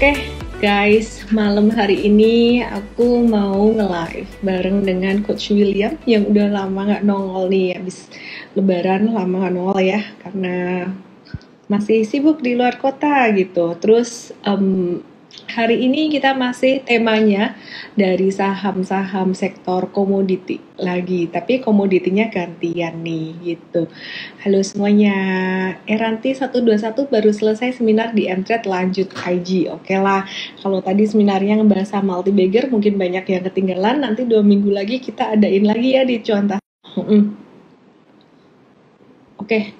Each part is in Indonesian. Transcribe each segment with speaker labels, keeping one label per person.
Speaker 1: Oke, guys, malam hari ini aku mau nge-live bareng dengan Coach William yang udah lama nggak nongol nih, habis Lebaran lama nggak nongol ya, karena masih sibuk di luar kota gitu. Terus hari ini kita masih temanya dari saham-saham sektor komoditi lagi, tapi komoditinya gantian nih gitu. Halo semuanya, Eranti 121 baru selesai seminar di Mtrade, lanjut IG. Oke lah, kalau tadi seminarnya ngebahas multi bagger mungkin banyak yang ketinggalan, nanti 2 minggu lagi kita adain lagi ya di Cuanta. Oke,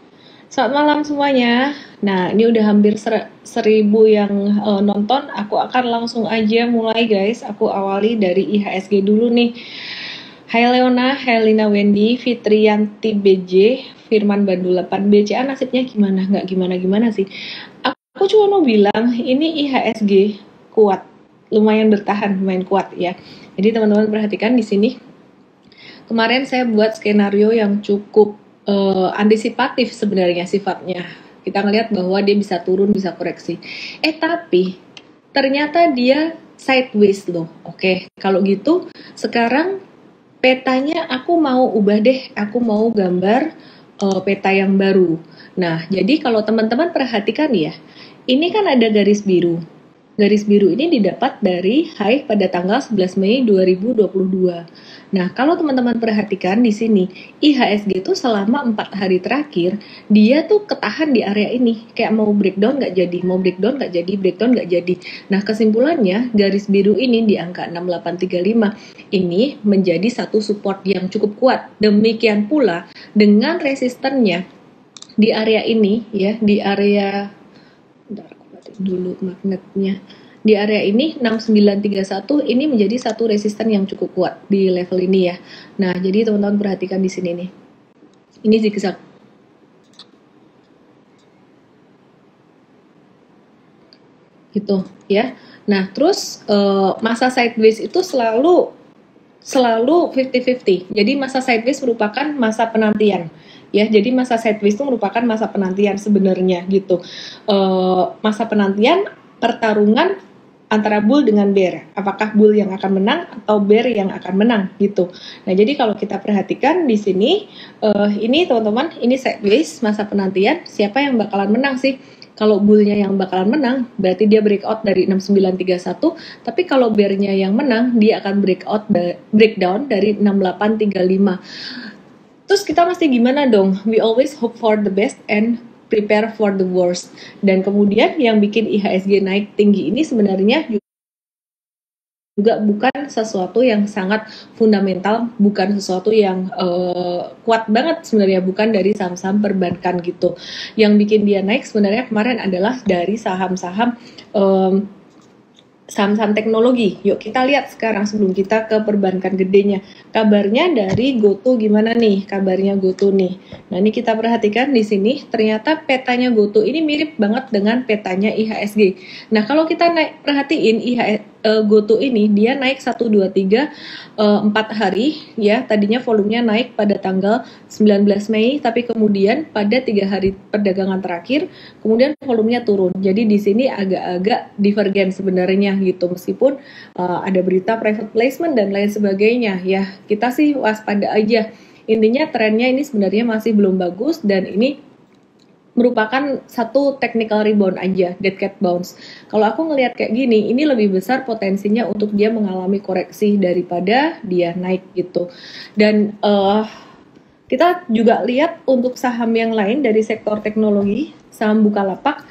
Speaker 1: selamat malam semuanya. Nah, ini udah hampir 1.000 yang nonton. Aku akan langsung aja mulai guys. Aku awali dari IHSG dulu nih. Hai Leona, hai Lina Wendy, Fitrianti BJ, Firman Bandul 8. BCA nasibnya gimana? Nggak gimana-gimana sih. Aku cuma mau bilang, ini IHSG kuat. Lumayan bertahan, lumayan kuat ya. Jadi teman-teman perhatikan di sini. Kemarin saya buat skenario yang cukup antisipatif sebenarnya sifatnya. Kita ngelihat bahwa dia bisa turun, bisa koreksi. Tapi ternyata dia sideways loh. Oke, kalau gitu sekarang petanya aku mau ubah deh. Aku mau gambar peta yang baru. Nah, jadi kalau teman-teman perhatikan ya, ini kan ada garis biru. Garis biru ini didapat dari high pada tanggal 11 Mei 2022. Nah, kalau teman-teman perhatikan di sini, IHSG itu selama 4 hari terakhir, dia tuh ketahan di area ini. Kayak mau breakdown nggak jadi, mau breakdown nggak jadi, breakdown nggak jadi. Nah, kesimpulannya, garis biru ini di angka 6835 ini menjadi satu support yang cukup kuat. Demikian pula dengan resistennya di area ini, ya, di area dulu magnetnya di area ini 6931 ini menjadi satu resisten yang cukup kuat di level ini ya. Nah, jadi teman-teman perhatikan di sini nih. Ini zigzag. Gitu ya. Nah, terus masa sideways itu selalu 50-50. Jadi masa sideways merupakan masa penantian. Ya, jadi masa sideways itu merupakan masa penantian sebenarnya gitu. Masa penantian pertarungan antara bull dengan bear. Apakah bull yang akan menang atau bear yang akan menang gitu. Nah, jadi kalau kita perhatikan di sini, ini teman-teman, ini sideways masa penantian. Siapa yang bakalan menang sih? Kalau bullnya yang bakalan menang, berarti dia breakout dari 6931. Tapi kalau bearnya yang menang, dia akan breakdown dari 6835. Terus kita mesti gimana dong? We always hope for the best and prepare for the worst. Dan kemudian yang bikin IHSG naik tinggi ini sebenarnya juga bukan sesuatu yang sangat fundamental, bukan sesuatu yang kuat banget sebenarnya, bukan dari saham-saham perbankan gitu. Yang bikin dia naik sebenarnya kemarin adalah dari saham-saham saham-saham teknologi. Yuk kita lihat sekarang sebelum kita ke perbankan gedenya. Kabarnya dari GoTo gimana nih? Kabarnya GoTo nih. Nah, ini kita perhatikan di sini ternyata petanya GoTo ini mirip banget dengan petanya IHSG. Nah, kalau kita perhatiin GoTo ini dia naik 1 2 3 4 hari ya. Tadinya volumenya naik pada tanggal 19 Mei tapi kemudian pada 3 hari perdagangan terakhir kemudian volumenya turun. Jadi di sini agak-agak divergen sebenarnya gitu, meskipun ada berita private placement dan lain sebagainya ya. Kita sih waspada aja. Intinya trennya ini sebenarnya masih belum bagus dan ini merupakan satu technical rebound aja, dead cat bounce. Kalau aku ngelihat kayak gini, ini lebih besar potensinya untuk dia mengalami koreksi daripada dia naik gitu. Dan kita juga lihat untuk saham yang lain dari sektor teknologi, saham Bukalapak.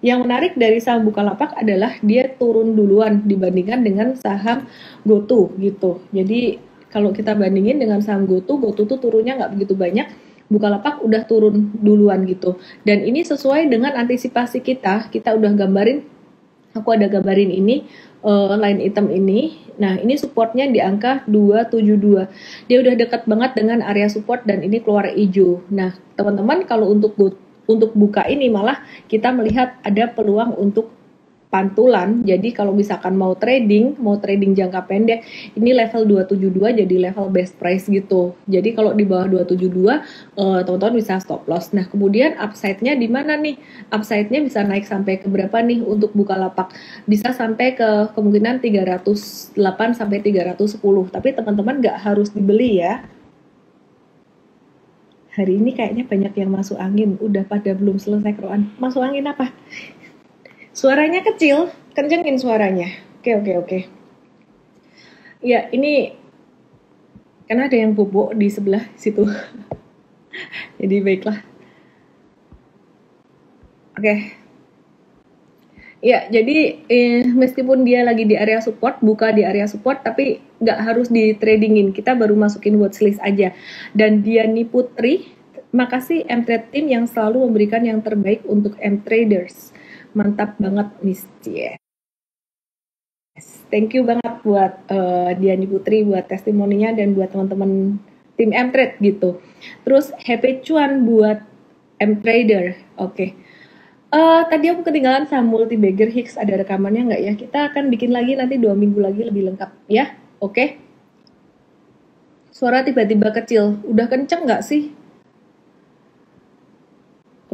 Speaker 1: Yang menarik dari saham Bukalapak adalah dia turun duluan dibandingkan dengan saham GoTo gitu. Jadi kalau kita bandingin dengan saham GoTo tuh turunnya nggak begitu banyak, Bukalapak udah turun duluan gitu. Dan ini sesuai dengan antisipasi kita udah gambarin, aku ada gambarin ini, line item ini. Nah, ini supportnya di angka 272. Dia udah dekat banget dengan area support dan ini keluar hijau. Nah, teman-teman kalau untuk buka ini malah kita melihat ada peluang untuk pantulan. Jadi kalau misalkan mau trading jangka pendek, ini level 272 jadi level best price gitu. Jadi kalau di bawah 272 teman-teman bisa stop loss. Nah, kemudian upside-nya di mana nih? Upside-nya bisa naik sampai ke berapa nih untuk Bukalapak? Bisa sampai ke kemungkinan 308 sampai 310. Tapi teman-teman nggak harus dibeli ya. Hari ini kayaknya banyak yang masuk angin. Udah pada belum selesai keroan. Masuk angin apa? Suaranya kecil, kencengin suaranya. Oke. Ya, ini karena ada yang bobok di sebelah situ. Jadi baiklah. Oke. Ya, jadi meskipun dia lagi di area support, buka di area support, tapi nggak harus di tradingin. Kita baru masukin watchlist aja. Dan Diani Putri, makasih M-Trade Team yang selalu memberikan yang terbaik untuk M-Traders. Mantap banget, Miss Cie. Thank you banget buat Diani Putri, buat testimoninya, dan buat teman-teman tim M-Trade gitu. Terus Happy Cuan buat M-Trader. Oke. Tadi aku ketinggalan sama multi-bagger Hicks, ada rekamannya nggak ya? Kita akan bikin lagi nanti 2 minggu lagi lebih lengkap ya. Oke. Suara tiba-tiba kecil, udah kenceng nggak sih?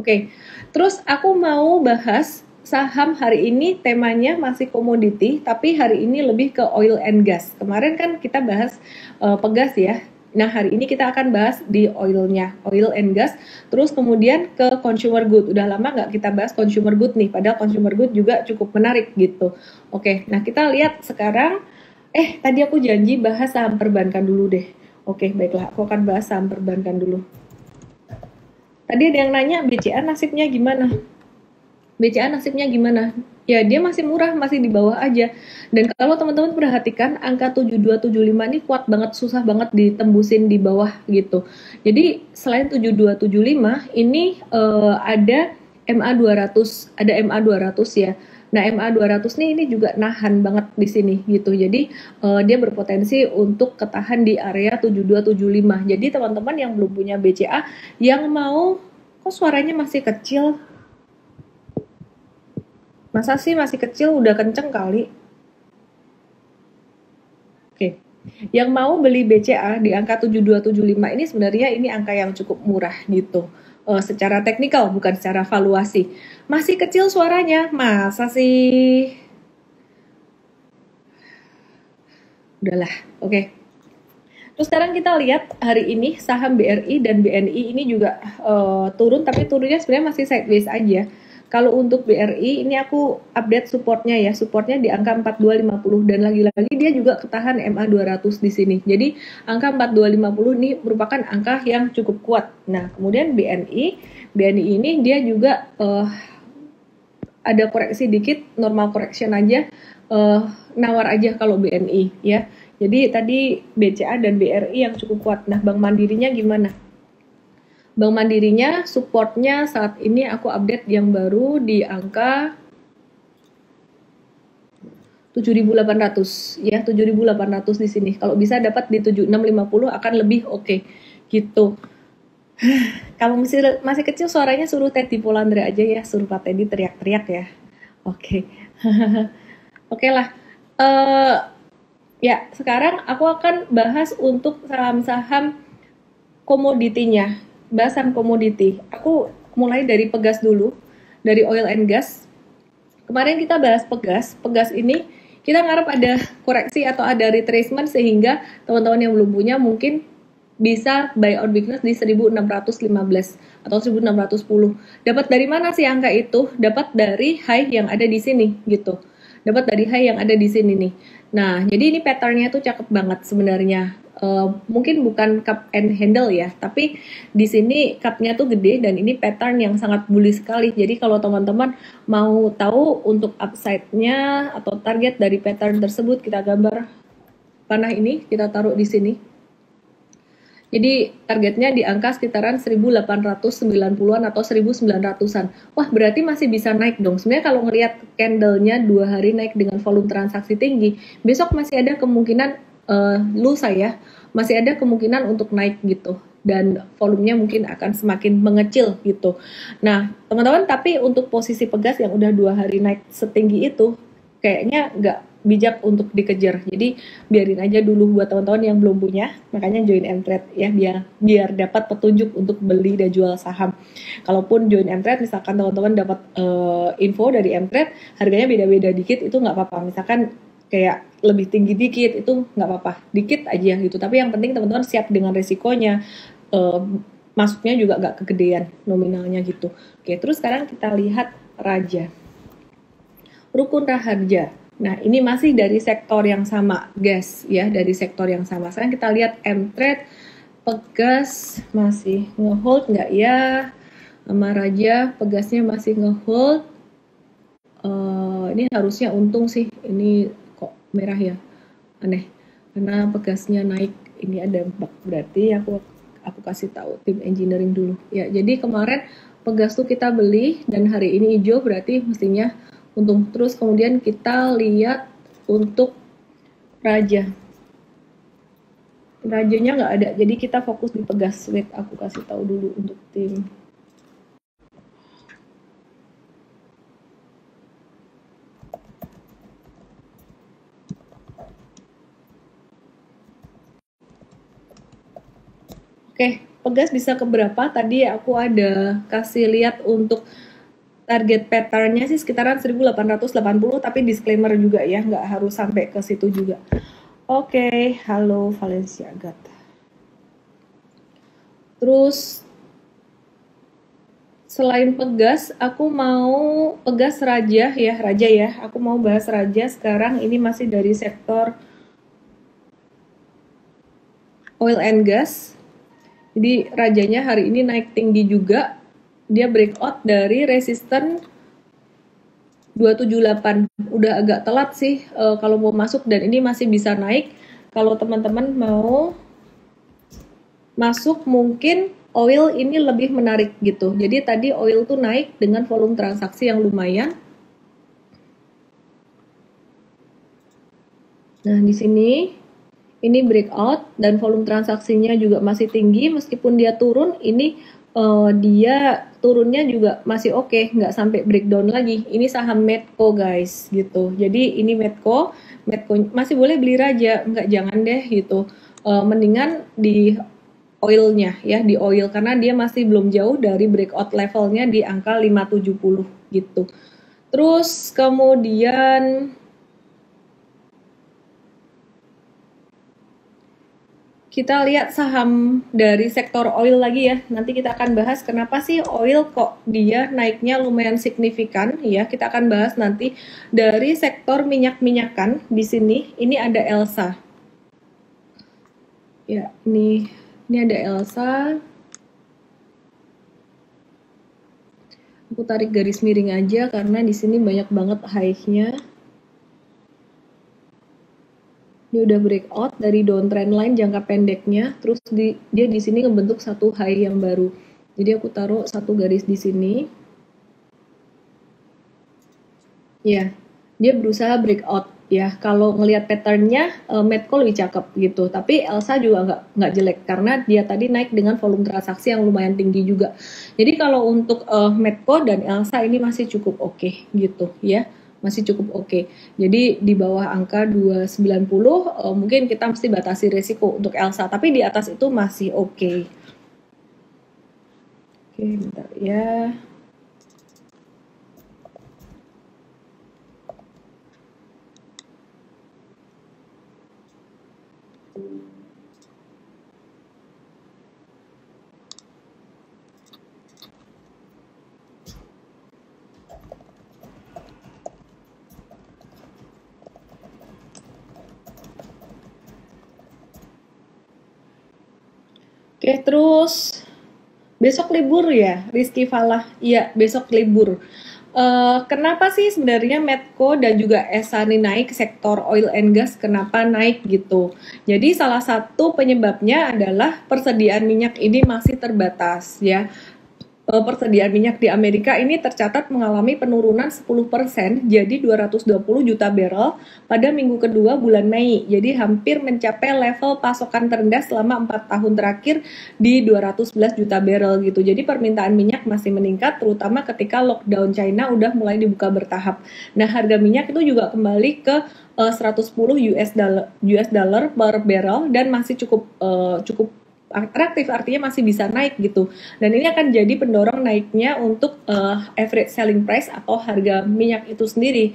Speaker 1: Oke. Terus aku mau bahas saham hari ini, temanya masih komoditi, tapi hari ini lebih ke oil and gas. Kemarin kan kita bahas pegas ya. Nah, hari ini kita akan bahas di oilnya, oil and gas, terus kemudian ke consumer good. Udah lama nggak kita bahas consumer good nih, padahal consumer good juga cukup menarik gitu. Oke, nah kita lihat sekarang, tadi aku janji bahas saham perbankan dulu deh. Oke, baiklah, aku akan bahas saham perbankan dulu. Tadi ada yang nanya, BCA nasibnya gimana? BCA nasibnya gimana? Ya, dia masih murah, masih di bawah aja. Dan kalau teman-teman perhatikan, angka 7275 ini kuat banget, susah banget ditembusin di bawah gitu. Jadi, selain 7275, ini ada MA200, ada MA200 ya. Nah, MA200 nih ini juga nahan banget di sini gitu. Jadi, dia berpotensi untuk ketahan di area 7275. Jadi, teman-teman yang belum punya BCA, yang mau, kok suaranya masih kecil? Masa sih masih kecil, udah kenceng kali. Oke. Yang mau beli BCA di angka 7275 ini sebenarnya ini angka yang cukup murah gitu. Secara teknikal, bukan secara valuasi. Masih kecil suaranya, masa sih? Udahlah, oke. Terus sekarang kita lihat hari ini saham BRI dan BNI ini juga turun, tapi turunnya sebenarnya masih sideways aja. Kalau untuk BRI ini aku update supportnya ya, supportnya di angka 4250 dan lagi-lagi dia juga ketahan MA200 di sini. Jadi angka 4250 ini merupakan angka yang cukup kuat. Nah, kemudian BNI ini dia juga ada koreksi dikit, normal correction aja, nawar aja kalau BNI ya. Jadi tadi BCA dan BRI yang cukup kuat. Nah, Bank Mandirinya gimana? Bank Mandirinya supportnya saat ini aku update yang baru di angka 7.800 ya, 7.800 di sini. Kalau bisa dapat di 7650 akan lebih oke gitu. Kalau masih kecil suaranya suruh Teddy Polandra aja ya, suruh Pak Teddy teriak-teriak ya. Oke. Oke lah. Ya, sekarang aku akan bahas untuk saham-saham komoditinya. Bahasan komoditi. Aku mulai dari pegas dulu, dari oil and gas. Kemarin kita bahas pegas ini kita ngarep ada koreksi atau ada retracement sehingga teman-teman yang belum punya mungkin bisa buy on weakness di 1615 atau 1610. Dapat dari mana sih angka itu? Dapat dari high yang ada di sini gitu. Dapat dari high yang ada di sini nih. Nah, jadi ini patternnya tuh cakep banget sebenarnya. Mungkin bukan cup and handle ya, tapi di sini cupnya tuh gede dan ini pattern yang sangat bullish sekali. Jadi kalau teman-teman mau tahu untuk upside-nya atau target dari pattern tersebut, kita gambar panah ini, kita taruh di sini. Jadi targetnya di angka sekitaran 1890-an atau 1900-an. Wah, berarti masih bisa naik dong. Sebenarnya kalau ngelihat candle-nya 2 hari naik dengan volume transaksi tinggi, besok masih ada kemungkinan lusa ya, masih ada kemungkinan untuk naik gitu. dan volumenya mungkin akan semakin mengecil gitu. Nah, teman-teman, tapi untuk posisi pegas yang udah 2 hari naik setinggi itu, kayaknya nggak bijak untuk dikejar. Jadi biarin aja dulu buat teman-teman yang belum punya, makanya join Mtrade ya, biar dapat petunjuk untuk beli dan jual saham. Kalaupun join Mtrade, misalkan teman-teman dapat info dari Mtrade, harganya beda-beda dikit, itu nggak apa-apa. Misalkan kayak lebih tinggi dikit, itu nggak apa-apa, dikit aja gitu. Tapi yang penting teman-teman siap dengan resikonya, masuknya juga nggak kegedean nominalnya gitu. Oke, terus sekarang kita lihat Raja, Rukun Raharja. Nah, ini masih dari sektor yang sama, guys, ya, dari sektor yang sama. Sekarang kita lihat Mtrade, Pegas masih ngehold nggak ya? Sama Raja, Pegasnya masih ngehold. Ini harusnya untung sih. Ini kok merah ya? Aneh. Karena Pegasnya naik. Ini ada bug. Berarti aku kasih tahu tim engineering dulu. Ya, jadi kemarin Pegas tuh kita beli dan hari ini hijau, berarti mestinya untung. Terus kemudian kita lihat untuk Raja. Rajanya nggak ada, jadi kita fokus di Pegas. Wait, aku kasih tahu dulu untuk tim. Oke, Pegas bisa ke berapa? Tadi aku ada kasih lihat untuk target pattern-nya sih sekitaran 1880, tapi disclaimer juga ya, nggak harus sampai ke situ juga. Oke, halo Valencia Gat. Terus selain Pegas, aku mau Pegas Raja ya. Aku mau bahas Raja sekarang. Ini masih dari sektor oil and gas. Jadi Rajanya hari ini naik tinggi juga. Dia breakout dari resisten 278. Udah agak telat sih kalau mau masuk, dan ini masih bisa naik. Kalau teman-teman mau masuk, mungkin oil ini lebih menarik gitu. Jadi tadi oil tuh naik dengan volume transaksi yang lumayan. Nah, di sini ini breakout dan volume transaksinya juga masih tinggi. Meskipun dia turun, ini dia turunnya juga masih oke, nggak sampai breakdown lagi. Ini saham Medco guys gitu. Jadi ini Medco masih boleh beli Raja, nggak, jangan deh gitu. Mendingan di oilnya ya, di oil, karena dia masih belum jauh dari breakout levelnya di angka 570 gitu. Terus kemudian kita lihat saham dari sektor oil lagi ya. Nanti kita akan bahas kenapa sih oil kok dia naiknya lumayan signifikan ya. Kita akan bahas nanti dari sektor minyak-minyakan di sini. Ini ada Elsa. Ya, ini ada Elsa. Aku tarik garis miring aja karena di sini banyak banget high-nya. Dia udah breakout dari downtrend line jangka pendeknya, terus dia di sini ngebentuk satu high yang baru. Jadi aku taruh satu garis di sini. Ya, dia berusaha breakout ya. Kalau ngelihat patternnya, Medco lebih cakep gitu. Tapi Elsa juga nggak jelek karena dia tadi naik dengan volume transaksi yang lumayan tinggi juga. Jadi kalau untuk Medco dan Elsa ini masih cukup oke gitu ya. Masih cukup oke. Jadi di bawah angka 290 mungkin kita mesti batasi resiko untuk Elsa, tapi di atas itu masih oke. Oke, bentar ya. Oke, terus besok libur ya, Rizky Falah. Iya, besok libur. Kenapa sih sebenarnya Medco dan juga Esani naik sektor oil and gas? Kenapa naik gitu? Jadi salah satu penyebabnya adalah persediaan minyak ini masih terbatas ya. persediaan minyak di Amerika ini tercatat mengalami penurunan 10% jadi 220 juta barrel pada minggu kedua bulan Mei. Jadi hampir mencapai level pasokan terendah selama 4 tahun terakhir di 211 juta barrel gitu. Jadi permintaan minyak masih meningkat terutama ketika lockdown China udah mulai dibuka bertahap. Nah, harga minyak itu juga kembali ke 110 US dollar per barrel dan masih cukup atraktif, artinya masih bisa naik gitu. Dan ini akan jadi pendorong naiknya untuk average selling price atau harga minyak itu sendiri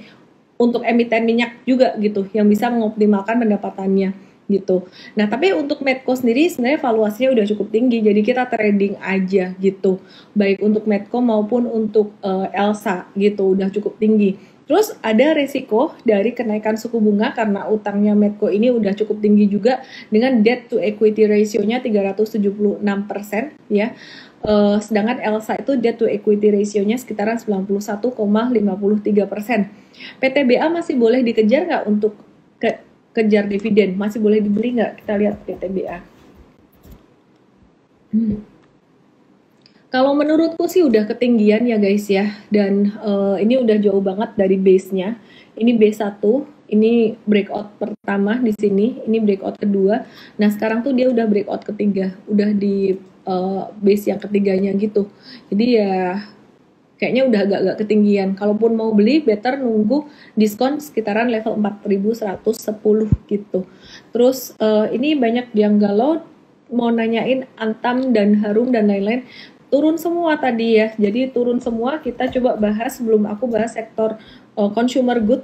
Speaker 1: untuk emiten minyak juga gitu yang bisa mengoptimalkan pendapatannya gitu. Nah, tapi untuk Medco sendiri sebenarnya valuasinya udah cukup tinggi, jadi kita trading aja gitu. Baik untuk Medco maupun untuk Elsa gitu udah cukup tinggi. Terus ada resiko dari kenaikan suku bunga karena utangnya Medco ini udah cukup tinggi juga dengan debt to equity ratio-nya 376% ya. Sedangkan Elsa itu debt to equity ratio-nya sekitaran 91,53%. PTBA masih boleh dikejar nggak untuk kejar dividen? Masih boleh dibeli nggak? Kita lihat PTBA. Kalau menurutku sih udah ketinggian ya guys ya, dan ini udah jauh banget dari base-nya. Ini base 1, ini breakout pertama di sini, ini breakout kedua. Nah, sekarang tuh dia udah breakout ketiga, udah di base yang ketiganya gitu. Jadi ya kayaknya udah agak-agak ketinggian. Kalaupun mau beli, better nunggu diskon sekitaran level 4110 gitu. Terus ini banyak yang galau mau nanyain Antam dan Harum dan lain-lain. Turun semua tadi ya, jadi turun semua. Kita coba bahas sebelum aku bahas sektor consumer good.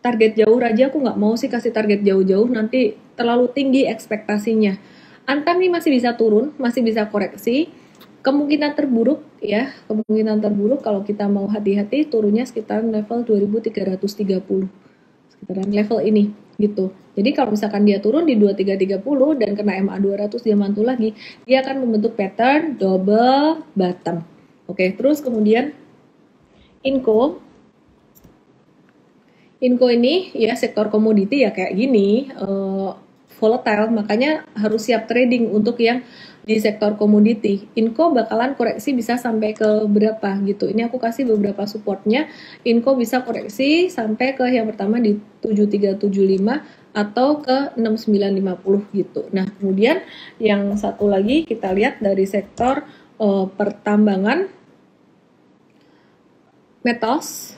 Speaker 1: Target jauh aja aku nggak mau sih kasih target jauh-jauh, nanti terlalu tinggi ekspektasinya. Antam nih masih bisa turun, masih bisa koreksi. Kemungkinan terburuk ya, kemungkinan terburuk kalau kita mau hati-hati turunnya sekitar level 2330. Sekitaran level ini gitu. Jadi kalau misalkan dia turun di 2330 dan kena MA 200 dia mantul lagi, dia akan membentuk pattern double bottom. Oke, terus kemudian Inco ini ya sektor komoditi ya kayak gini, volatile, makanya harus siap trading untuk yang di sektor komoditi. Inco bakalan koreksi bisa sampai ke berapa gitu. Ini aku kasih beberapa supportnya. Inco bisa koreksi sampai ke yang pertama di 7375 atau ke 6950 gitu. Nah, kemudian yang satu lagi kita lihat dari sektor pertambangan, metals.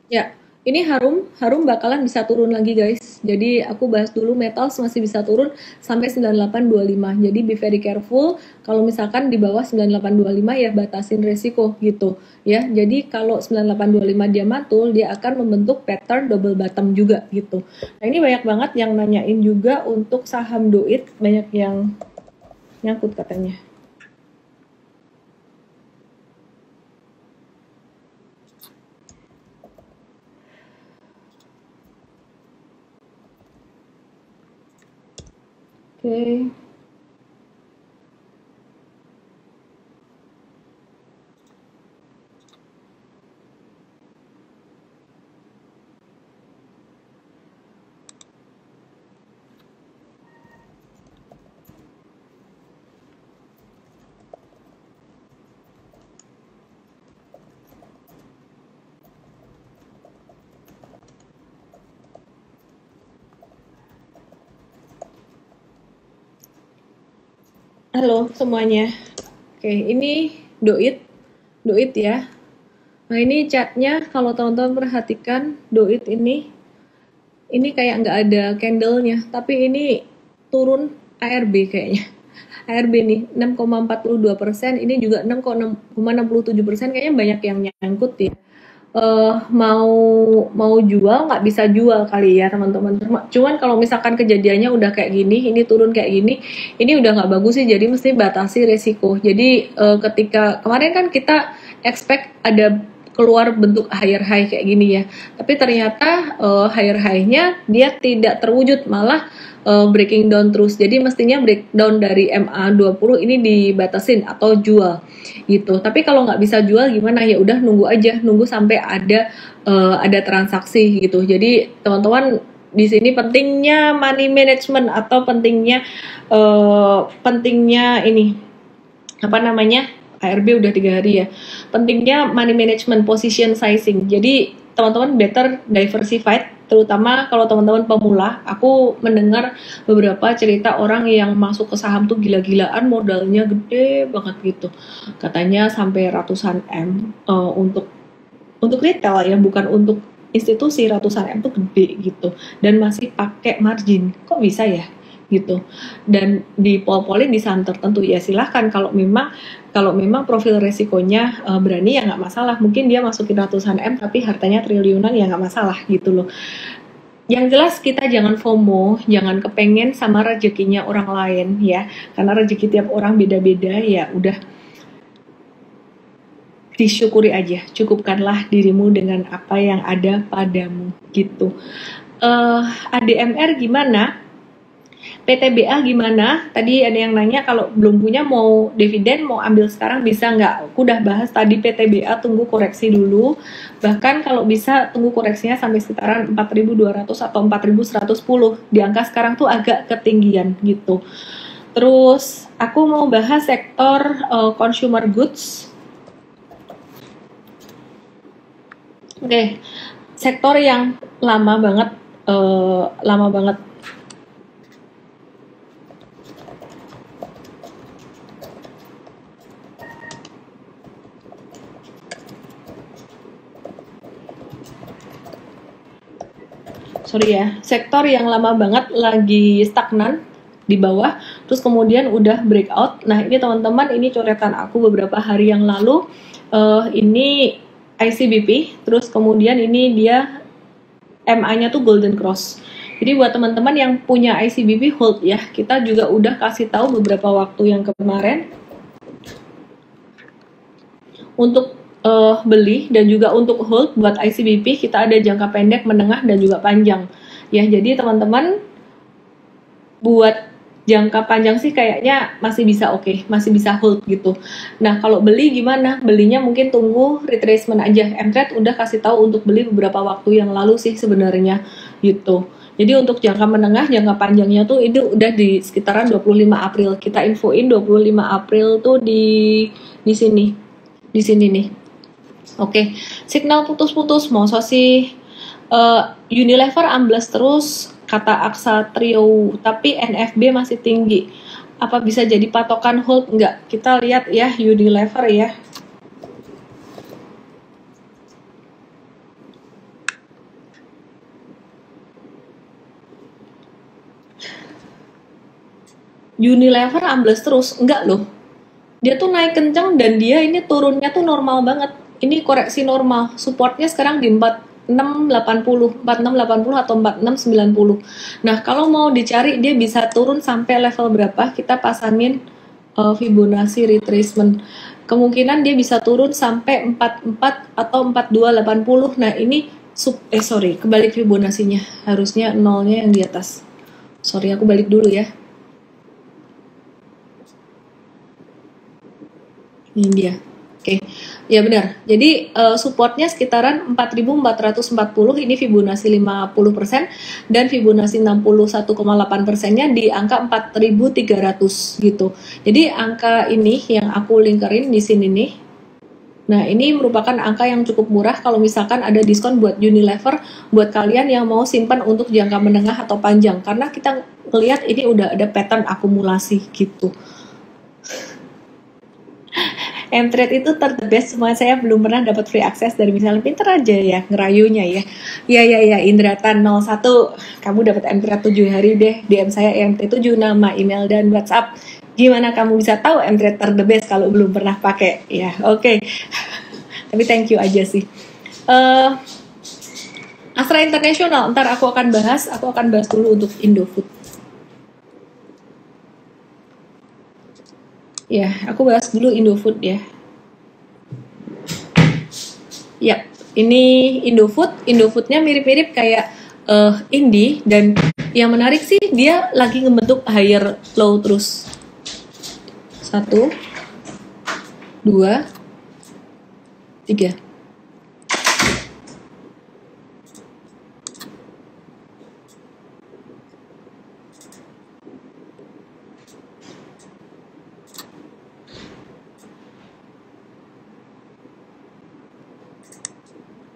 Speaker 1: Ya, ini Harum bakalan bisa turun lagi guys. Jadi aku bahas dulu metals masih bisa turun sampai 9825. Jadi be very careful kalau misalkan di bawah 9825 ya batasin resiko gitu ya. Jadi kalau 9825 dia mantul, dia akan membentuk pattern double bottom juga gitu. Nah, ini banyak banget yang nanyain juga untuk saham Doit, banyak yang nyangkut katanya. Oke. Halo semuanya. Oke, ini Doit ya. Nah, ini catnya kalau teman-teman perhatikan Doit ini kayak nggak ada candlenya, tapi ini turun ARB kayaknya. ARB nih 6,42%, ini juga 6,67%, kayaknya banyak yang nyangkut ya. Mau jual nggak bisa jual kali ya teman-teman. Cuman kalau misalkan kejadiannya udah kayak gini, ini turun kayak gini, ini udah nggak bagus sih. Jadi mesti batasi resiko. Jadi ketika kemarin kan kita expect ada keluar bentuk higher high kayak gini ya, tapi ternyata higher high-nya dia tidak terwujud, malah breaking down terus. Jadi mestinya breakdown dari MA20 ini dibatasin atau jual gitu. Tapi kalau nggak bisa jual gimana, ya udah nunggu aja, nunggu sampai ada transaksi gitu. Jadi teman-teman di sini pentingnya money management atau pentingnya ini apa namanya, ARB udah 3 hari ya, pentingnya money management, position sizing. Jadi teman-teman better diversified, terutama kalau teman-teman pemula. Aku mendengar beberapa cerita orang yang masuk ke saham tuh gila-gilaan, modalnya gede banget gitu, katanya sampai ratusan M. Untuk retail ya, bukan untuk institusi, ratusan M tuh gede gitu, dan masih pakai margin. Kok bisa ya gitu? Dan dipol-polin di saham tertentu ya silahkan, kalau memang profil resikonya berani ya nggak masalah. Mungkin dia masukin ratusan M tapi hartanya triliunan ya nggak masalah gitu loh. Yang jelas kita jangan FOMO, jangan kepengen sama rezekinya orang lain ya, karena rezeki tiap orang beda-beda. Ya udah, disyukuri aja, cukupkanlah dirimu dengan apa yang ada padamu gitu. ADMR gimana? PTBA gimana? Tadi ada yang nanya kalau belum punya mau dividen, mau ambil sekarang bisa nggak? Aku udah bahas tadi PTBA, tunggu koreksi dulu. Bahkan kalau bisa tunggu koreksinya sampai sekitaran 4.200 atau 4.110. Di angka sekarang tuh agak ketinggian gitu. Terus aku mau bahas sektor consumer goods. Oke, sektor yang lama banget, sektor yang lama banget lagi stagnan di bawah, terus kemudian udah breakout. Nah ini teman-teman, ini coretan aku beberapa hari yang lalu. Ini ICBP, terus kemudian ini dia MA-nya tuh Golden Cross. Jadi buat teman-teman yang punya ICBP hold ya, kita juga udah kasih tahu beberapa waktu yang kemarin untuk beli dan juga untuk hold. Buat ICBP kita ada jangka pendek, menengah, dan juga panjang ya. Jadi teman-teman buat jangka panjang sih kayaknya masih bisa masih bisa hold gitu. Nah kalau beli gimana? Belinya mungkin tunggu retracement aja. Mtrade udah kasih tahu untuk beli beberapa waktu yang lalu sih sebenarnya gitu. Jadi untuk jangka menengah, jangka panjangnya tuh itu udah di sekitaran 25 April. Kita infoin 25 April tuh di sini nih. Oke, signal putus-putus, mau sih Unilever ambles terus, kata Aksa Trio, tapi NFB masih tinggi. Apa bisa jadi patokan hold? Enggak, kita lihat ya Unilever ya. Unilever ambles terus, enggak loh. Dia tuh naik kencang dan dia ini turunnya tuh normal banget. Ini koreksi normal. Supportnya sekarang di 4680 atau 4690. Nah, kalau mau dicari dia bisa turun sampai level berapa? Kita pasangin Fibonacci retracement. Kemungkinan dia bisa turun sampai 44 atau 4280. Nah, ini kebalik Fibonacci-nya. Harusnya nolnya yang di atas. Sorry, aku balik dulu ya. Ini dia. Oke. Ya benar. Jadi supportnya sekitaran 4.440, ini Fibonacci 50% dan Fibonacci 61,8%-nya di angka 4.300 gitu. Jadi angka ini yang aku lingkarin di sini nih. Nah, ini merupakan angka yang cukup murah kalau misalkan ada diskon buat Unilever, buat kalian yang mau simpan untuk jangka menengah atau panjang, karena kita lihat ini udah ada pattern akumulasi gitu. Mtrade itu the best, semua saya belum pernah dapat free access dari misalnya, pinter aja ya ngerayunya ya. Ya Indratan 01, kamu dapat Mtrade 7 hari deh, DM saya MT7, nama, email, dan WhatsApp. Gimana kamu bisa tahu Mtrade the best kalau belum pernah pakai ya? Oke. Tapi thank you aja sih. Astra International, ntar aku akan bahas dulu untuk Indofood. Ya, aku bahas dulu Indofood ya. Ya, ini Indofoodnya mirip-mirip kayak Indi, dan yang menarik sih dia lagi ngebentuk higher low terus. 1, 2, 3.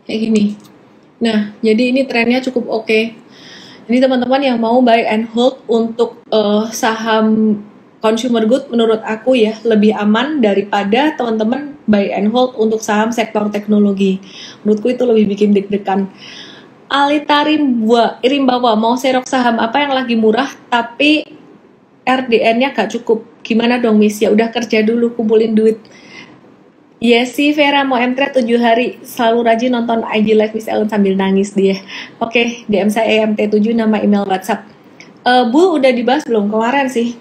Speaker 1: kayak gini. Nah, jadi ini trennya cukup oke. Jadi teman-teman yang mau buy and hold untuk saham consumer good menurut aku ya lebih aman daripada teman-teman buy and hold untuk saham sektor teknologi. Menurutku itu lebih bikin deg-degan. Alita Rimbawa mau serok saham apa yang lagi murah tapi RDN-nya gak cukup. Gimana dong Miss? Ya udah kerja dulu kumpulin duit. Yesi Vera mau M-Trade 7 hari selalu rajin nonton IG Live Miss Ellen sambil nangis dia. Oke, DM saya EMT7 nama email WhatsApp. Bu udah dibahas belum kemarin sih?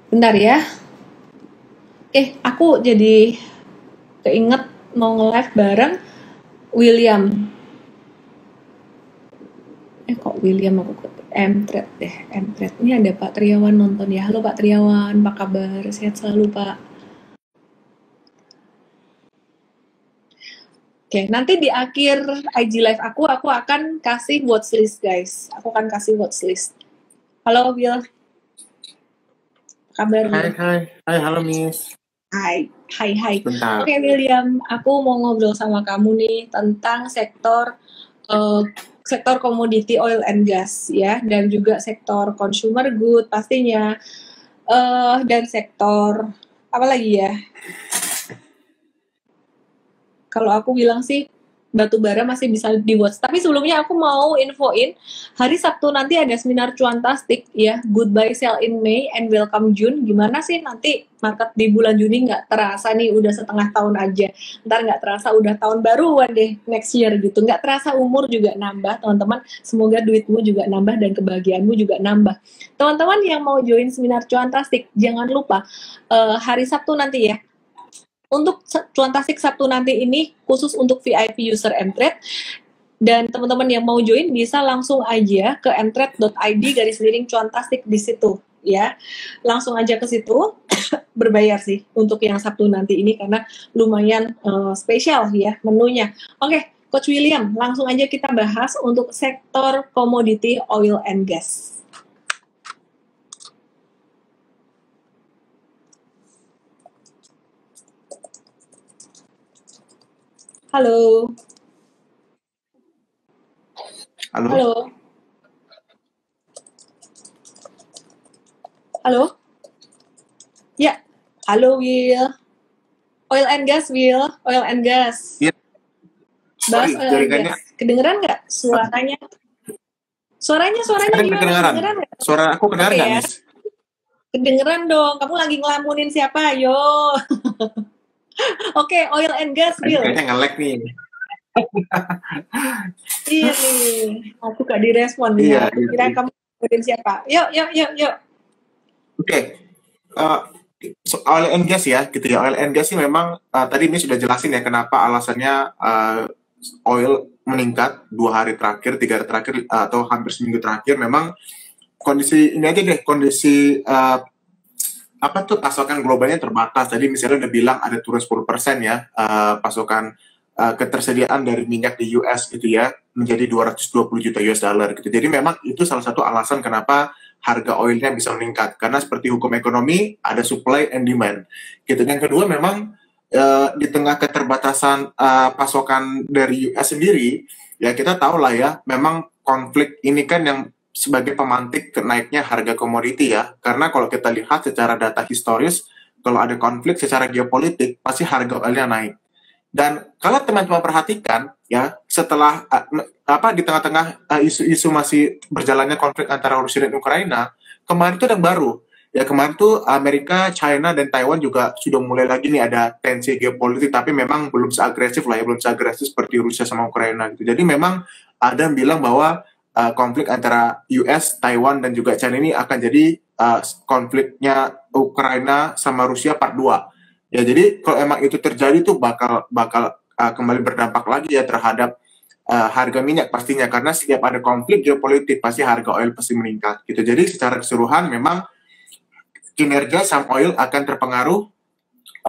Speaker 1: Bentar ya. Aku jadi keinget mau nge-live bareng William. Kok William aku ke M-Trade deh. M-Trade ini ada Pak Triawan nonton ya. Halo Pak Triawan, apa kabar? Sehat selalu Pak. Oke, nanti di akhir IG live aku akan kasih watchlist guys. Aku akan kasih watchlist. Halo Will. Kabar?
Speaker 2: Hai, halo Miss.
Speaker 1: Hai.
Speaker 2: Bentar.
Speaker 1: Oke William, aku mau ngobrol sama kamu nih tentang sektor komoditi oil and gas ya, dan juga sektor consumer good pastinya, dan sektor apa lagi ya? Kalau aku bilang sih batu bara masih bisa di-watch. Tapi sebelumnya aku mau infoin, hari Sabtu nanti ada seminar cuantastik ya, Goodbye Sell in May and Welcome June. Gimana sih nanti market di bulan Juni nggak terasa nih udah setengah tahun aja. Ntar nggak terasa udah tahun baruan deh next year gitu. Nggak terasa umur juga nambah teman-teman. Semoga duitmu juga nambah dan kebahagiaanmu juga nambah. Teman-teman yang mau join seminar cuantastik, jangan lupa hari Sabtu nanti ya. Untuk cuantastik Sabtu nanti ini khusus untuk VIP user M-Trade, dan teman-teman yang mau join bisa langsung aja ke mtrade.id/cuantastik di situ ya. Langsung aja ke situ. Berbayar sih untuk yang Sabtu nanti ini karena lumayan spesial ya menunya. Oke, Coach William, langsung aja kita bahas untuk sektor komoditi oil and gas. Halo. Ya, halo Will. Oil and gas, Will. Oil and gas.
Speaker 2: Iya.
Speaker 1: Bahas oil and gas. Kedengeran nggak suaranya? Suaranya gimana? Kedengeran nggak?
Speaker 2: Suara aku kedengeran nggak, Miss?
Speaker 1: Kedengeran dong. Kamu lagi ngelamunin siapa? Yo. Oke, oil and gas, Will.
Speaker 2: Kayaknya nge-lag nih.
Speaker 1: Iya nih. Aku gak direspon nih.
Speaker 2: Iya,
Speaker 1: kira kamu ngelamunin siapa? Yuk.
Speaker 2: Oke. Oil and gas ya, gitu ya. Oil and gas sih memang tadi Miss sudah jelasin ya kenapa alasannya oil meningkat 2 hari terakhir, 3 hari terakhir, atau hampir seminggu terakhir. Memang kondisi ini aja deh, kondisi pasokan globalnya terbatas. Tadi misalnya udah bilang ada turun 10% ya pasokan ketersediaan dari minyak di US gitu ya, menjadi 220 juta US dollar gitu. Jadi memang itu salah satu alasan kenapa harga oilnya bisa meningkat, karena seperti hukum ekonomi ada supply and demand gitu. Yang kedua memang di tengah keterbatasan pasokan dari US sendiri ya, kita tahu lah ya, memang konflik ini kan yang sebagai pemantik kenaiknya harga komoditi ya. Karena kalau kita lihat secara data historis, kalau ada konflik secara geopolitik pasti harga oilnya naik. Dan kalau teman-teman perhatikan ya, setelah di tengah-tengah isu-isu masih berjalannya konflik antara Rusia dan Ukraina, kemarin itu ada yang baru. Ya kemarin tuh Amerika, China, dan Taiwan juga sudah mulai lagi nih ada tensi geopolitik, tapi memang belum seagresif lah ya, belum seagresif seperti Rusia sama Ukraina gitu. Jadi memang ada yang bilang bahwa konflik antara US, Taiwan, dan juga China ini akan jadi konfliknya Ukraina sama Rusia part 2. Ya, jadi kalau emang itu terjadi tuh bakal kembali berdampak lagi ya terhadap harga minyak pastinya, karena setiap ada konflik geopolitik pasti harga oil pasti meningkat gitu. Jadi secara keseluruhan memang kinerja saham oil akan terpengaruh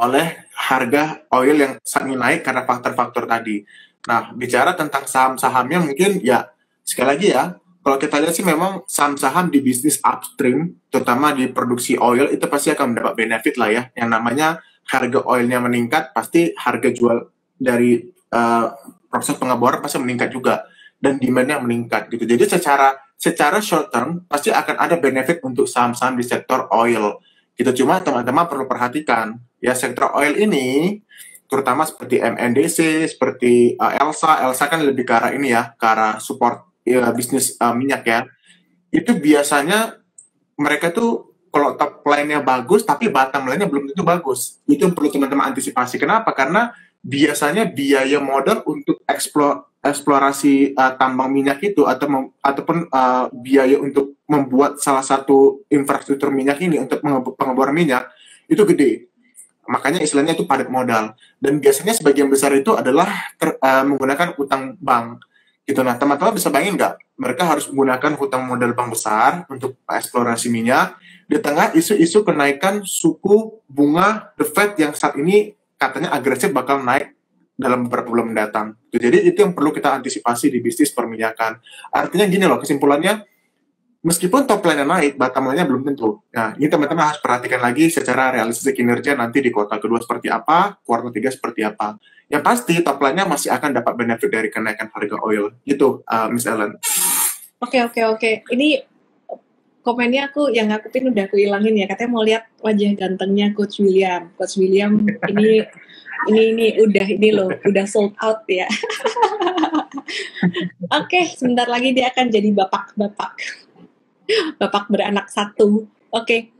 Speaker 2: oleh harga oil yang sangat naik karena faktor-faktor tadi. Nah, bicara tentang saham-sahamnya mungkin ya sekali lagi ya, kalau kita lihat sih memang saham-saham di bisnis upstream, terutama di produksi oil, itu pasti akan mendapat benefit lah ya. Yang namanya harga oilnya meningkat, pasti harga jual dari uh, proses pengeboran pasti meningkat juga dan demand-nya meningkat gitu. Jadi secara short term pasti akan ada benefit untuk saham-saham di sektor oil gitu. Cuma teman-teman perlu perhatikan ya, sektor oil ini terutama seperti MNDC, seperti Elsa kan lebih ke arah ini ya, ke arah support ya, bisnis minyak ya. Itu biasanya mereka tuh kalau top line-nya bagus, tapi bottom line-nya belum tentu bagus. Itu yang perlu teman-teman antisipasi. Kenapa? Karena biasanya biaya modal untuk eksplorasi tambang minyak itu ataupun biaya untuk membuat salah satu infrastruktur minyak ini untuk pengeboran minyak itu gede. Makanya istilahnya itu padat modal. Dan biasanya sebagian besar itu adalah menggunakan utang bank. Gitu. Nah, teman-teman bisa bayangin nggak? Mereka harus menggunakan hutang modal bank besar untuk eksplorasi minyak di tengah isu-isu kenaikan suku bunga The Fed yang saat ini katanya agresif bakal naik dalam beberapa bulan mendatang. Jadi itu yang perlu kita antisipasi di bisnis perminyakan. Artinya gini loh, kesimpulannya, meskipun top line-nya naik, bottom line-nya belum tentu. Nah, ini teman-teman harus perhatikan lagi secara realistis kinerja nanti di kuartal kedua seperti apa, kuartal 3 seperti apa. Yang pasti top line-nya masih akan dapat benefit dari kenaikan harga oil. Gitu, Miss Ellen.
Speaker 1: Oke. Ini komennya yang aku pin udah aku hilangin ya. Katanya mau lihat wajah gantengnya Coach William. Coach William ini udah sold out ya. Oke, sebentar lagi dia akan jadi bapak beranak satu. Oke.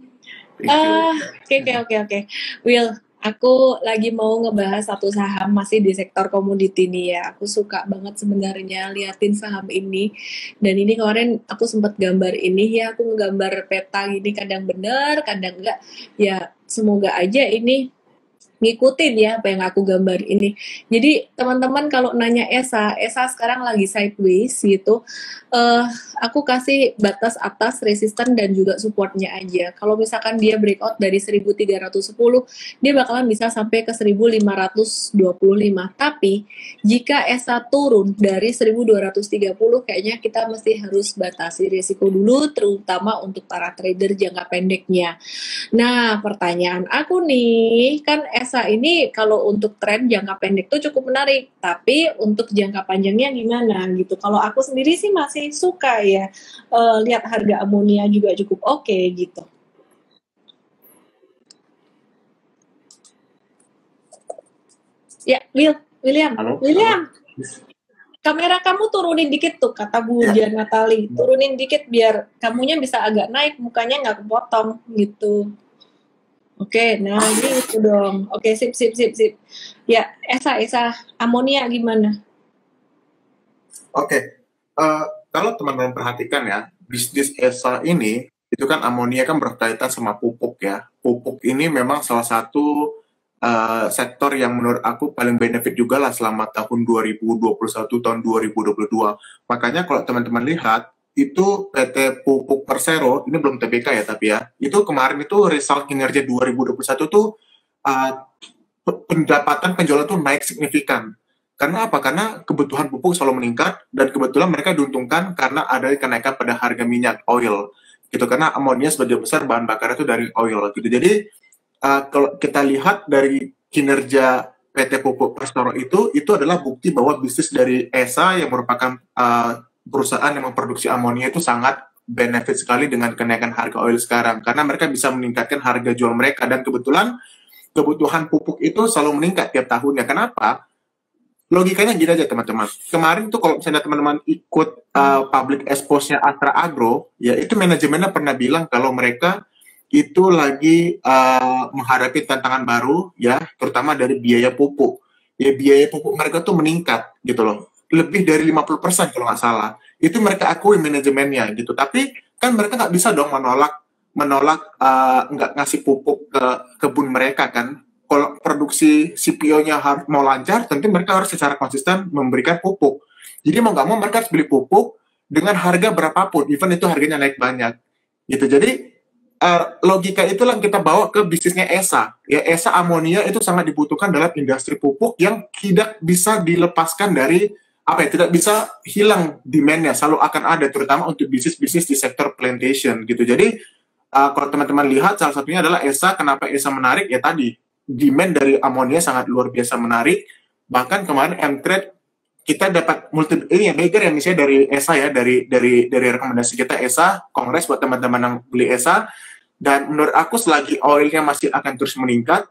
Speaker 1: Will, aku lagi mau ngebahas satu saham masih di sektor komoditi nih ya. Aku suka banget sebenarnya liatin saham ini. Dan ini kemarin aku sempat gambar ini ya, aku ngegambar peta gini, kadang bener, kadang enggak. Ya, semoga aja ini ngikutin ya apa yang aku gambar ini. Jadi teman-teman kalau nanya ESA sekarang lagi sideways gitu. Aku kasih batas atas resisten dan juga supportnya aja. Kalau misalkan dia breakout dari 1310, dia bakalan bisa sampai ke 1525. Tapi jika ESA turun dari 1230, kayaknya kita mesti harus batasi risiko dulu, terutama untuk para trader jangka pendeknya. Nah, pertanyaan aku nih, kan ESA ini kalau untuk tren jangka pendek tuh cukup menarik, tapi untuk jangka panjangnya gimana gitu. Kalau aku sendiri sih masih suka ya, lihat harga amonia juga cukup oke gitu. Ya, William.
Speaker 2: Halo?
Speaker 1: Kamera kamu turunin dikit tuh, kata Bu Dian Natali. Turunin dikit biar kamunya bisa agak naik, mukanya nggak kepotong gitu. Oke, nah ini itu dong. Oke, sip. Ya, ESA, amonia gimana?
Speaker 2: Oke, kalau teman-teman perhatikan ya, bisnis ESA ini, itu kan amonia kan berkaitan sama pupuk ya. Pupuk ini memang salah satu sektor yang menurut aku paling benefit juga lah selama tahun 2021, tahun 2022. Makanya kalau teman-teman lihat, itu PT Pupuk Persero, ini belum TBK ya tapi ya, itu kemarin itu result kinerja 2021 tuh pendapatan penjualan tuh naik signifikan. Karena apa? Karena kebutuhan pupuk selalu meningkat dan kebetulan mereka diuntungkan karena ada kenaikan pada harga minyak oil gitu, karena amonia sebagian besar bahan bakar itu dari oil gitu. Jadi kalau kita lihat dari kinerja PT Pupuk Persero itu adalah bukti bahwa bisnis dari ESA yang merupakan perusahaan yang memproduksi amonia itu sangat benefit sekali dengan kenaikan harga oil sekarang, karena mereka bisa meningkatkan harga jual mereka dan kebetulan kebutuhan pupuk itu selalu meningkat tiap tahunnya. Kenapa? Logikanya gini aja teman-teman. Kemarin tuh kalau misalnya teman-teman ikut public expose-nya Astra Agro, ya itu manajemennya pernah bilang kalau mereka itu lagi menghadapi tantangan baru ya, terutama dari biaya pupuk. Ya biaya pupuk mereka tuh meningkat gitu loh. Lebih dari 50% kalau nggak salah. Itu mereka akui manajemennya gitu. Tapi kan mereka nggak bisa dong menolak nggak ngasih pupuk ke kebun mereka kan. Kalau produksi CPO-nya mau lancar, tentu mereka harus secara konsisten memberikan pupuk. Jadi mau nggak mau mereka harus beli pupuk dengan harga berapapun, even itu harganya naik banyak. Gitu. Jadi logika itulah yang kita bawa ke bisnisnya ESA. Ya, ESA amonia itu sangat dibutuhkan dalam industri pupuk yang tidak bisa dilepaskan dari tidak bisa hilang demand-nya, selalu akan ada, terutama untuk bisnis-bisnis di sektor plantation gitu. Jadi kalau teman-teman lihat salah satunya adalah ESA. Kenapa ESA menarik? Ya tadi demand dari amonia sangat luar biasa menarik. Bahkan kemarin M-Trade kita dapat multi ini ya Mega ya misalnya dari ESA ya dari rekomendasi kita ESA Kongres buat teman-teman yang beli ESA. Dan menurut aku selagi oilnya masih akan terus meningkat,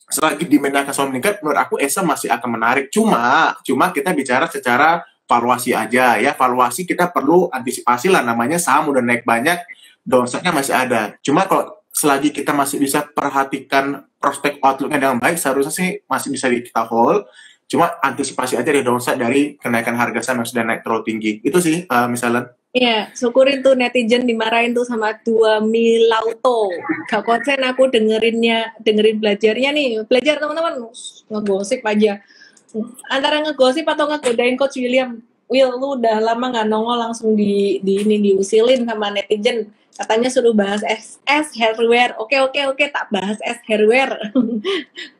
Speaker 2: selagi demand akan selalu meningkat, menurut aku ESA masih akan menarik. Cuma kita bicara secara valuasi aja ya. Valuasi kita perlu antisipasi lah, namanya saham udah naik banyak, downside-nya masih ada. Cuma kalau selagi kita masih bisa perhatikan prospek outlook-nya dengan baik, seharusnya sih masih bisa kita hold. Cuma antisipasi aja di downside dari kenaikan harga saham yang sudah naik terlalu tinggi. Itu sih misalnya.
Speaker 1: Iya, syukurin tuh netizen dimarahin tuh sama dua Milauto. Gak konsen aku dengerin belajarnya nih. Belajar teman-teman, ngegosip aja. Antara ngegosip atau ngegodain Coach William. Will, lu udah lama gak nongol langsung diusilin sama netizen. Katanya suruh bahas S hardware. Oke, tak bahas S hardware.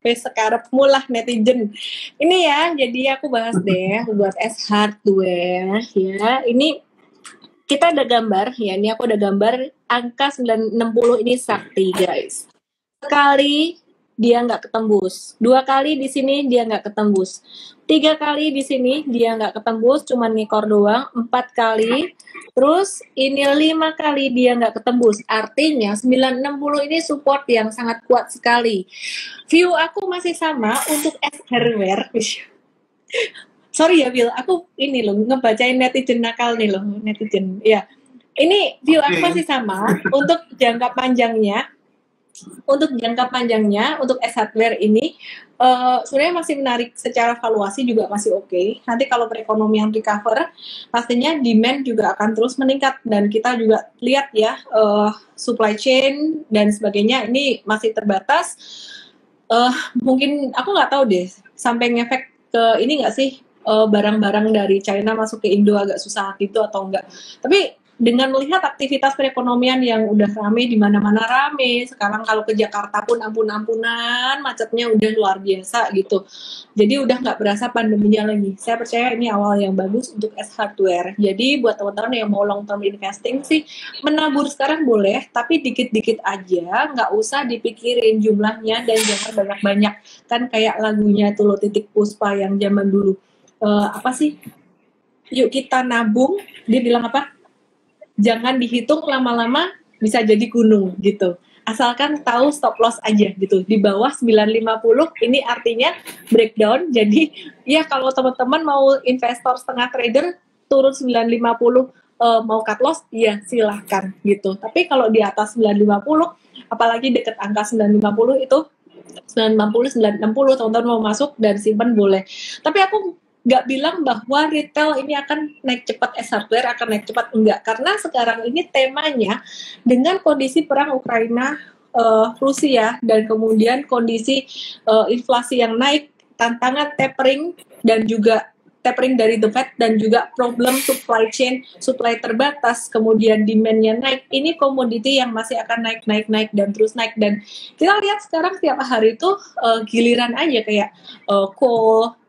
Speaker 1: Sekarepmu lah netizen. Ini ya, jadi aku bahas deh buat S hardware ya. Ini kita ada gambar ya, ini aku ada gambar angka 960 ini sakti guys. Sekali dia nggak ketembus, 2 kali di sini dia nggak ketembus, 3 kali di sini dia nggak ketembus, cuman ngikor doang, 4 kali, terus ini 5 kali dia nggak ketembus. Artinya 960 ini support yang sangat kuat sekali. View aku masih sama untuk S hardware. Sorry ya Bill, aku ini loh ngebacain netizen nakal nih loh, netizen. Ya, ini view aku masih sama untuk jangka panjangnya. Untuk jangka panjangnya, untuk S hardware ini sebenarnya masih menarik secara valuasi juga masih oke. Nanti kalau perekonomian recover, pastinya demand juga akan terus meningkat dan kita juga lihat ya supply chain dan sebagainya ini masih terbatas. Mungkin aku nggak tahu deh sampai ngefek ke ini nggak sih barang-barang dari China masuk ke Indo agak susah gitu atau enggak. Tapi dengan melihat aktivitas perekonomian yang udah rame di mana-mana rame, sekarang kalau ke Jakarta pun ampun-ampunan, macetnya udah luar biasa gitu. Jadi udah nggak berasa pandeminya lagi. Saya percaya ini awal yang bagus untuk S hardware. Jadi buat teman-teman yang mau long term investing sih, menabur sekarang boleh, tapi dikit-dikit aja, nggak usah dipikirin jumlahnya dan jangan banyak-banyak. Kan kayak lagunya Tulo Titik Puspa yang zaman dulu. Apa sih? Yuk kita nabung, dia bilang apa? Jangan dihitung lama-lama bisa jadi gunung gitu. Asalkan tahu stop loss aja gitu. Di bawah 950 ini artinya breakdown. Jadi ya kalau teman-teman mau investor setengah trader turun 950 mau cut loss, ya silahkan gitu. Tapi kalau di atas 950 apalagi deket angka 950 itu 950, 960 teman-teman mau masuk dan simpan boleh. Tapi aku nggak bilang bahwa retail ini akan naik cepat, hardware akan naik cepat, enggak. Karena sekarang ini temanya dengan kondisi perang Ukraina, Rusia, dan kemudian kondisi inflasi yang naik, tantangan tapering, dan juga tapering dari the Fed, dan juga problem supply chain, supply terbatas, kemudian demand-nya naik, ini komoditi yang masih akan naik, dan terus naik. Dan kita lihat sekarang tiap hari itu giliran aja kayak coal,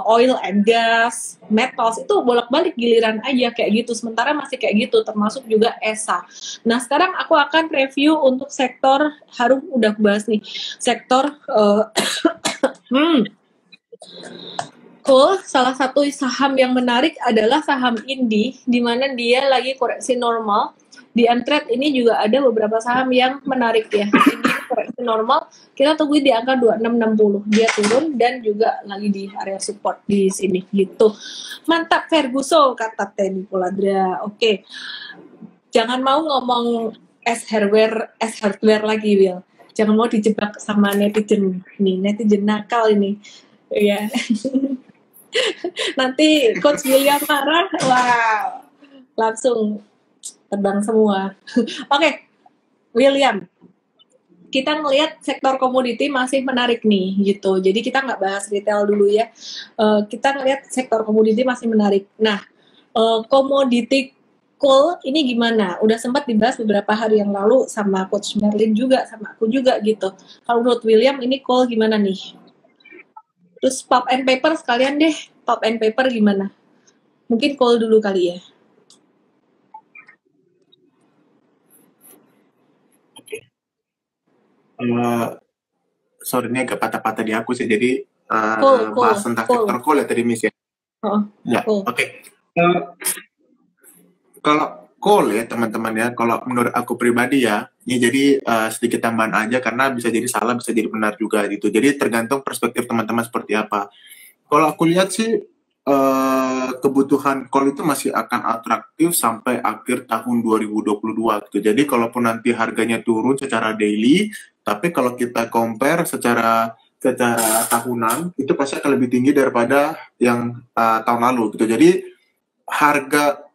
Speaker 1: oil and gas, metals itu bolak-balik giliran aja kayak gitu. Sementara masih kayak gitu, termasuk juga ESA. Nah sekarang aku akan review untuk sektor, Harum udah bahas nih, sektor cool. Salah satu saham yang menarik adalah saham Indi, di mana dia lagi koreksi normal. Di Untrade ini juga ada beberapa saham yang menarik ya. Indi koreksi normal, kita tunggu di angka 2660. Dia turun dan juga lagi di area support di sini gitu. Mantap Ferguson kata Teddy Poladra. Oke. Jangan mau ngomong S hardware lagi, Will. Jangan mau dijebak sama netizen nih, netizen nakal ini. Ya. Nanti Coach William marah, wow, langsung terbang semua. Oke, William, kita ngelihat sektor komoditi masih menarik nih, gitu. Jadi kita nggak bahas retail dulu ya. Kita ngelihat sektor komoditi masih menarik. Nah, komoditi coal ini gimana? Udah sempat dibahas beberapa hari yang lalu sama Coach Merlin juga, sama aku juga gitu. Kalau menurut William, ini coal gimana nih? Terus pulp and paper sekalian deh, pulp and paper gimana? Mungkin call dulu kali ya.
Speaker 2: Oke. Sorry ini agak patah-patah di aku sih. Jadi bahas tentang
Speaker 1: cool.
Speaker 2: sektor coal ya tadi Miss ya. Ya,
Speaker 1: Cool.
Speaker 2: oke. Kalau coal ya teman-teman ya, kalau menurut aku pribadi ya, ini jadi sedikit tambahan aja karena bisa jadi salah, bisa jadi benar juga gitu. Jadi tergantung perspektif teman-teman seperti apa. Kalau aku lihat sih kebutuhan coal itu masih akan atraktif sampai akhir tahun 2022 gitu. Jadi kalaupun nanti harganya turun secara daily, tapi kalau kita compare secara tahunan itu pasti akan lebih tinggi daripada yang tahun lalu gitu. Jadi harga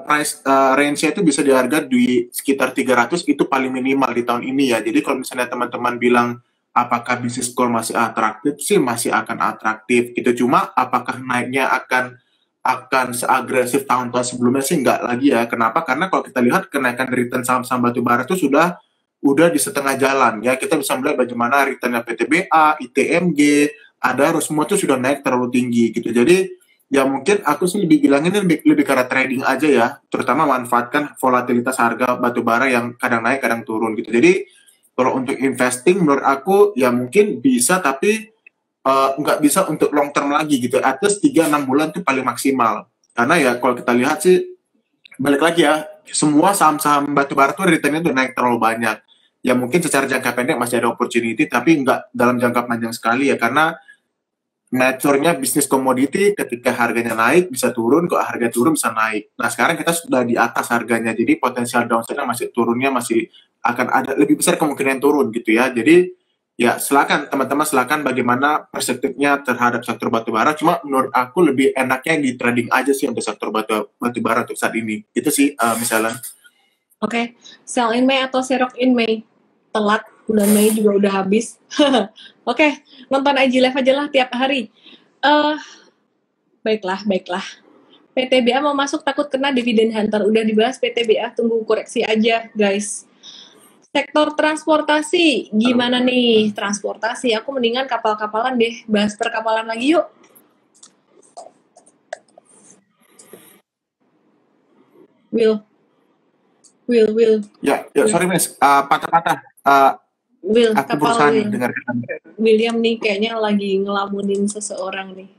Speaker 2: price range-nya itu bisa di harga di sekitar 300 itu paling minimal di tahun ini ya. Jadi kalau misalnya teman-teman bilang apakah bisnis coal masih atraktif sih masih akan atraktif gitu. Cuma apakah naiknya akan seagresif tahun-tahun sebelumnya sih enggak lagi ya. Kenapa? Karena kalau kita lihat kenaikan return saham-saham batubara itu udah di setengah jalan ya. Kita bisa melihat bagaimana returnnya PTBA, ITMG, Adaro semua itu sudah naik terlalu tinggi gitu. Jadi ya mungkin aku sih lebih bilangin lebih karena trading aja ya, terutama manfaatkan volatilitas harga batubara yang kadang naik kadang turun gitu. Jadi kalau untuk investing menurut aku ya mungkin bisa tapi nggak bisa untuk long term lagi gitu. At least 3-6 bulan itu paling maksimal. Karena ya kalau kita lihat sih balik lagi ya, semua saham-saham batubara tuh returnnya tuh naik terlalu banyak. Ya mungkin secara jangka pendek masih ada opportunity tapi nggak dalam jangka panjang sekali ya karena nature-nya bisnis komoditi ketika harganya naik bisa turun, kok harga turun bisa naik. Nah sekarang kita sudah di atas harganya, jadi potensial downside-nya masih akan ada lebih besar kemungkinan turun gitu ya. Jadi ya silakan teman-teman silakan bagaimana perspektifnya terhadap sektor batubara. Cuma menurut aku lebih enaknya di trading aja sih untuk sektor batubara untuk saat ini. Itu sih misalnya.
Speaker 1: Oke, sell in May atau serok in May? Telat, bulan Mei juga udah habis. Oke, nonton IG Live aja lah tiap hari. Baiklah. PTBA mau masuk takut kena dividen hunter. Udah dibahas PTBA, tunggu koreksi aja guys. Sektor transportasi, gimana nih transportasi? Aku mendingan kapal-kapalan deh, bahas perkapalan lagi yuk. Will.
Speaker 2: Ya sorry Miss, patah-patah.
Speaker 1: Will,
Speaker 2: aku
Speaker 1: kapal
Speaker 2: berusaha
Speaker 1: Will.
Speaker 2: dengarkan.
Speaker 1: William nih kayaknya lagi ngelamunin seseorang nih.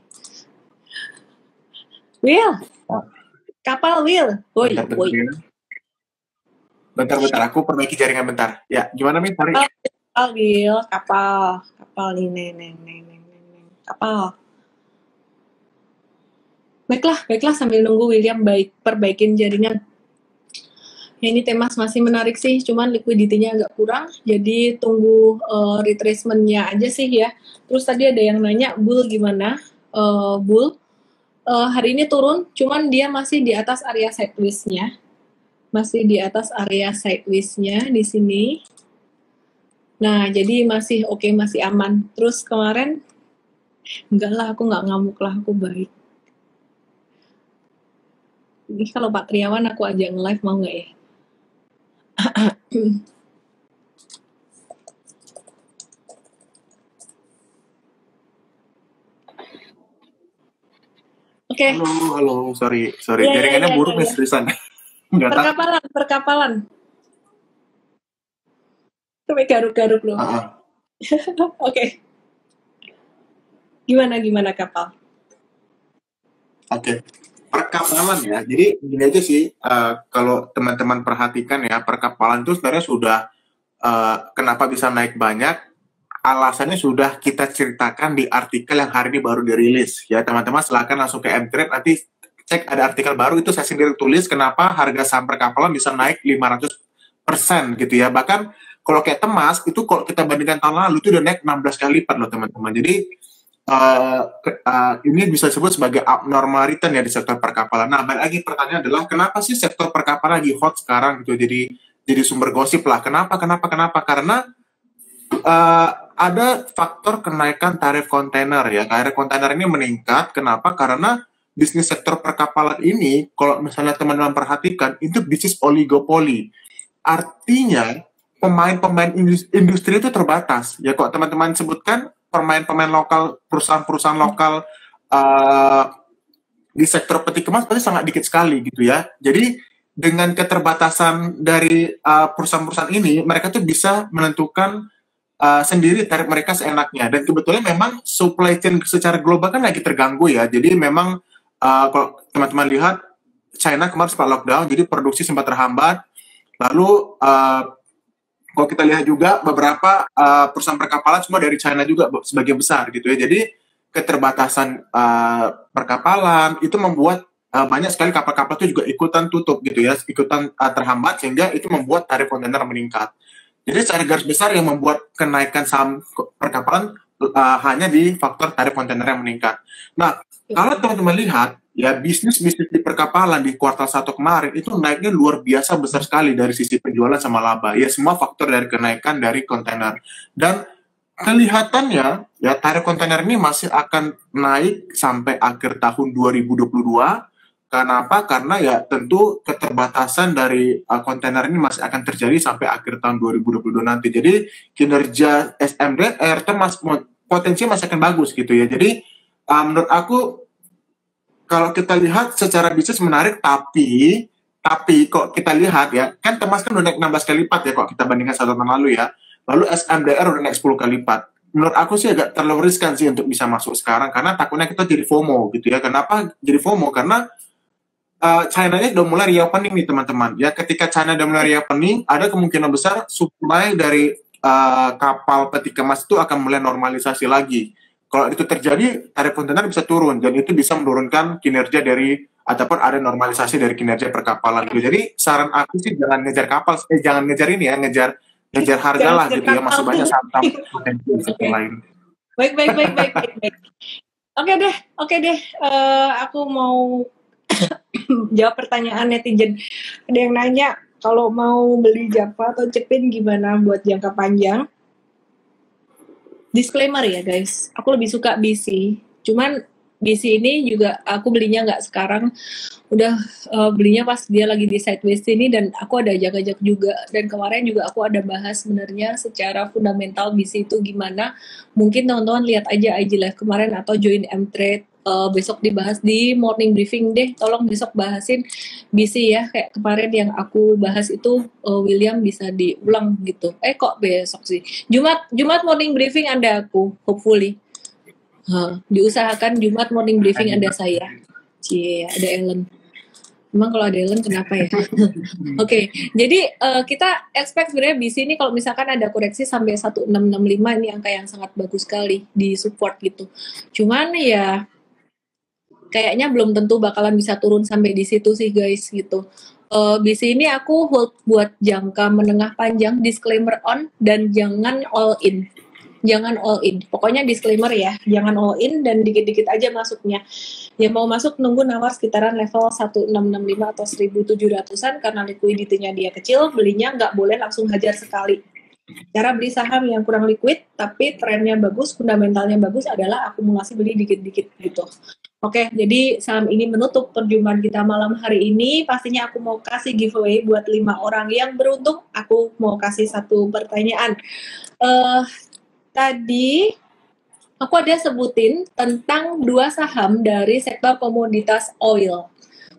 Speaker 1: Will, kapal Will. Woi.
Speaker 2: Bentar, aku perbaiki jaringan bentar. Ya, gimana Miss? Sorry.
Speaker 1: Kapal Will, kapal nih, kapal. Baiklah sambil nunggu William perbaikin jaringan. Ya, ini Temas masih menarik sih, cuman liquidity-nya agak kurang, jadi tunggu retracement-nya aja sih ya. Terus tadi ada yang nanya, Bull gimana? Bull, hari ini turun, cuman dia masih di atas area sideways-nya. Di sini. Nah, jadi masih oke, masih aman. Terus kemarin, enggak lah, aku nggak ngamuk lah, aku baik. Ini kalau Pak Triawan aku ajak nge-live mau nggak ya? Oke.
Speaker 2: Halo, sorry. Jaringannya buruk Miss Risan.
Speaker 1: Perkapalan. Sampai garuk-garuk loh. Oke. Gimana kapal?
Speaker 2: Oke. Perkapalan ya. Jadi gini aja sih, kalau teman-teman perhatikan ya, perkapalan itu sebenarnya sudah kenapa bisa naik banyak, alasannya sudah kita ceritakan di artikel yang hari ini baru dirilis. Ya teman-teman silakan langsung ke Mtrade, nanti cek ada artikel baru itu saya sendiri tulis kenapa harga saham perkapalan bisa naik 500% gitu ya. Bahkan kalau kayak Temas, itu kalau kita bandingkan tahun lalu itu udah naik 16 kali lipat loh teman-teman. Jadi ini bisa disebut sebagai abnormal return ya di sektor perkapalan. Nah, balik lagi pertanyaan adalah kenapa sih sektor perkapalan lagi hot sekarang gitu? Jadi sumber gosip lah. Kenapa? Karena ada faktor kenaikan tarif kontainer ya. Tarif kontainer ini meningkat. Kenapa? Karena bisnis sektor perkapalan ini, kalau misalnya teman-teman perhatikan, itu bisnis oligopoli. Artinya pemain-pemain industri itu terbatas. Ya kok teman-teman sebutkan pemain-pemain lokal, perusahaan-perusahaan lokal di sektor peti kemas pasti sangat dikit sekali gitu ya. Jadi dengan keterbatasan dari perusahaan-perusahaan ini, mereka tuh bisa menentukan sendiri tarif mereka seenaknya. Dan kebetulan memang supply chain secara global kan lagi terganggu ya. Jadi memang kalau teman-teman lihat China kemarin sempat lockdown, jadi produksi sempat terhambat. Lalu kalau kita lihat juga beberapa perusahaan perkapalan semua dari China juga sebagian besar gitu ya. Jadi keterbatasan perkapalan itu membuat banyak sekali kapal-kapal itu juga ikutan tutup gitu ya, ikutan terhambat sehingga itu membuat tarif kontainer meningkat. Jadi secara garis besar yang membuat kenaikan saham perkapalan hanya di faktor tarif kontainer yang meningkat. Nah, kalau teman-teman lihat ya bisnis-bisnis di perkapalan di kuartal 1 kemarin itu naiknya luar biasa besar sekali dari sisi penjualan sama laba. Ya semua faktor dari kenaikan dari kontainer. Dan kelihatannya ya tarif kontainer ini masih akan naik sampai akhir tahun 2022. Kenapa? Karena ya tentu keterbatasan dari kontainer ini masih akan terjadi sampai akhir tahun 2022 nanti. Jadi kinerja SMDR itu potensi masih akan bagus gitu ya. Jadi menurut aku kalau kita lihat secara bisnis menarik, tapi kok kita lihat ya, kan Temas kan udah naik 16 kali lipat ya kalau kita bandingkan 1 tahun lalu ya. Lalu SMDR udah naik 10 kali lipat. Menurut aku sih agak terlalu riskan sih untuk bisa masuk sekarang karena takutnya kita jadi FOMO gitu ya. Kenapa jadi FOMO? Karena China-nya udah mulai reopening nih teman-teman. Ya ketika China udah mulai reopening, ada kemungkinan besar supply dari kapal peti kemas itu akan mulai normalisasi lagi. Kalau itu terjadi, tarif kontainer bisa turun dan itu bisa menurunkan kinerja dari ataupun ada normalisasi dari kinerja perkapalan gitu. Jadi saran aku sih jangan ngejar kapal, jangan ngejar ini ya, ngejar harga lah gitu ya. Masih banyak saham potensi sektor lain.
Speaker 1: Baik. Oke deh. Aku mau jawab pertanyaan netizen. Ada yang nanya kalau mau beli Java atau Cepin gimana buat jangka panjang. Disclaimer ya guys, aku lebih suka BC. Cuman BC ini juga aku belinya nggak sekarang, udah belinya pas dia lagi di sideways ini dan aku ada jaga-jaga juga. Dan kemarin juga aku ada bahas sebenarnya secara fundamental BC itu gimana. Mungkin teman-teman lihat aja IG live kemarin atau join M-Trade. Besok dibahas di morning briefing deh, tolong besok bahasin BC ya, kayak kemarin yang aku bahas itu William bisa diulang gitu. Kok besok sih? Jumat morning briefing ada aku, hopefully. Diusahakan Jumat morning briefing ada saya. Ada Ellen. Emang kalau ada Ellen kenapa ya? Oke, jadi kita expect sebenarnya BC ini kalau misalkan ada koreksi sampai 1665 ini angka yang sangat bagus sekali di support gitu. Cuman ya kayaknya belum tentu bakalan bisa turun sampai di situ sih guys gitu. BC ini aku hold buat jangka menengah panjang, disclaimer on dan jangan all in. Jangan all in. Pokoknya disclaimer ya, jangan all in dan dikit-dikit aja masuknya. Yang mau masuk nunggu nawar sekitaran level 1665 atau 1700-an karena liquidity-nya dia kecil, belinya nggak boleh langsung hajar sekali. Cara beli saham yang kurang liquid tapi trennya bagus, fundamentalnya bagus adalah akumulasi beli dikit-dikit gitu. Oke, jadi saham ini menutup perjumpaan kita malam hari ini. Pastinya aku mau kasih giveaway buat 5 orang yang beruntung. Aku mau kasih 1 pertanyaan. Tadi aku ada sebutin tentang 2 saham dari sektor komoditas oil.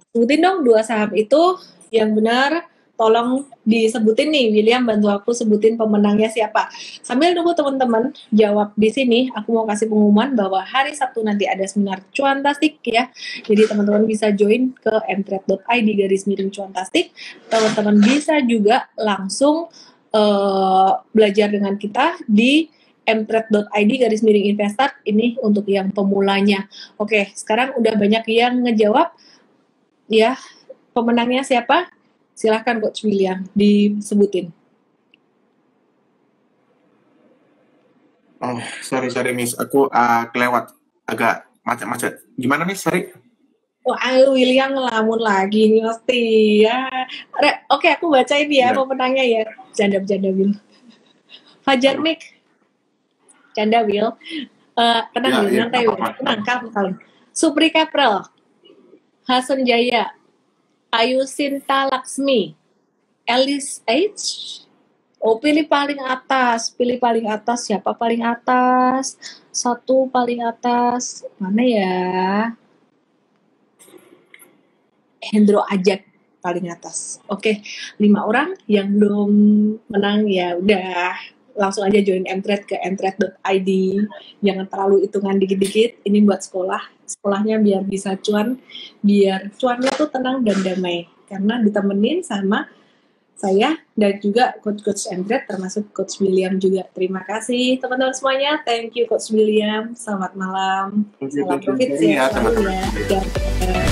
Speaker 1: Sebutin dong 2 saham itu yang benar. Tolong disebutin nih, William bantu aku sebutin pemenangnya siapa. Sambil nunggu teman-teman jawab di sini, aku mau kasih pengumuman bahwa hari Sabtu nanti ada seminar cuantastik ya. Jadi teman-teman bisa join ke mtrade.id/cuantastik. Teman-teman bisa juga langsung belajar dengan kita di mtrade.id/investor. Ini untuk yang pemulanya. Oke, sekarang udah banyak yang ngejawab ya. Pemenangnya siapa? Silahkan Coach William disebutin.
Speaker 2: Oh, sorry Miss, aku kelewat agak macet-macet. Gimana Miss, sorry?
Speaker 1: William ngelamun lagi nih pasti ya. Oke, aku baca ini ya pemenangnya ya. Bercanda Will. Fajar Mik. Canda Will. Tenang Will, nanti Will. Tenang, kalem. Supri Kaprel. Hasan Jaya. Ayu Sinta Laksmi, Elis H. Pilih paling atas. Siapa paling atas? 1 paling atas. Mana ya? Hendro Ajak paling atas. Oke, 5 orang yang belum menang ya udah. langsung aja join mtrade ke mtrade.id. Jangan terlalu hitungan dikit-dikit, ini buat sekolahnya biar bisa cuan, biar cuannya tuh tenang dan damai, karena ditemenin sama saya dan juga coach mtrade termasuk Coach William juga. Terima kasih teman-teman semuanya, thank you Coach William, selamat malam, salam profit
Speaker 2: ya
Speaker 1: ya.
Speaker 2: teman-teman.